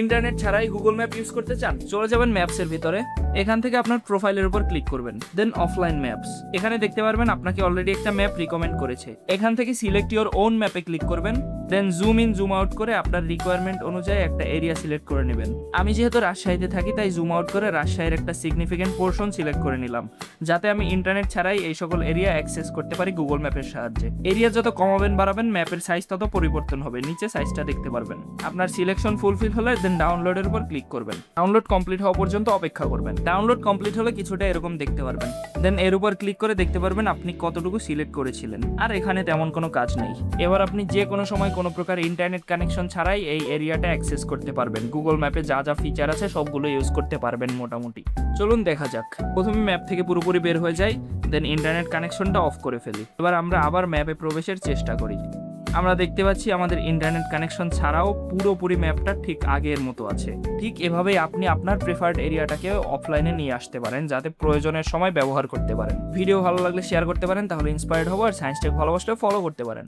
Internet ছাড়াই Google map use করতে চান? চলে যাবেন ম্যাপসের ভিতরে। এখান থেকে আপনার প্রোফাইলের উপর ক্লিক করবেন, দেন অফলাইন ম্যাপস। এখানে দেখতে পারবেন আপনাকে অলরেডি একটা ম্যাপ রিকমেন্ড করেছে। এখান থেকে সিলেক্ট ইওর ওন ম্যাপে ক্লিক করবেন, দেন জুম ইন জুম আউট করে আপনার রিকোয়ারমেন্ট অনুযায়ী একটা এরিয়া সিলেক্ট করে নেবেন। আমি যেহেতু রাজশাহীতে থাকি তাই জুম আউট করে রাজশাহীর একটা সিগনিফিকেন্ট পোর্শন সিলেক্ট করে নিলাম, যাতে আমি ইন্টারনেট ছাড়াই এই সকল এরিয়া অ্যাক্সেস করতে পারি গুগল ম্যাপের সাহায্যে। এরিয়া যত কমাবেন বাড়াবেন ম্যাপের সাইজ তত পরিবর্তন হবে, নিচে সাইজটা দেখতে পারবেন। আপনার সিলেকশন ফুলফিল হলে দেন ডাউনলোডের উপর ক্লিক করবেন। ডাউনলোড কমপ্লিট হওয়া পর্যন্ত অপেক্ষা করবেন। ডাউনলোড কমপ্লিট হলে কিছুটা এরকম দেখতে পারবেন। দেন এর উপর ক্লিক করে দেখতে পারবেন আপনি কতটুকু সিলেক্ট করেছিলেন। আর এখানে তেমন কোনো কাজ নেই। এবার আপনি যে কোনো সময় কোনো প্রকার ইন্টারনেট কানেকশন ছাড়াই এই এরিয়াটা অ্যাক্সেস করতে পারবেন। গুগল ম্যাপে যা যা ফিচার আছে সবগুলো ইউজ করতে পারবেন মোটামুটি। চলুন দেখা যাক। প্রথমে ম্যাপ থেকে পুরোপুরি বের হয়ে যাই, দেন ইন্টারনেট কানেকশনটা অফ করে ফেলি। এবার আমরা আবার ম্যাপে প্রবেশের চেষ্টা করি। আমরা দেখতে পাচ্ছি আমাদের ইন্টারনেট কানেকশন ছাড়াও পুরোপুরি ম্যাপটা ঠিক আগের মতো আছে। ঠিক এভাবেই আপনি আপনার প্রেফার্ড এরিয়াটাকে অফলাইনে নিয়ে আসতে পারেন, যাতে প্রয়োজনের সময় ব্যবহার করতে পারেন। ভিডিও ভালো লাগলে শেয়ার করতে পারেন, তাহলে ইন্সপায়ার্ড হবো। আর সায়েন্স টেক ভালোবাসলে ফলো করতে পারেন।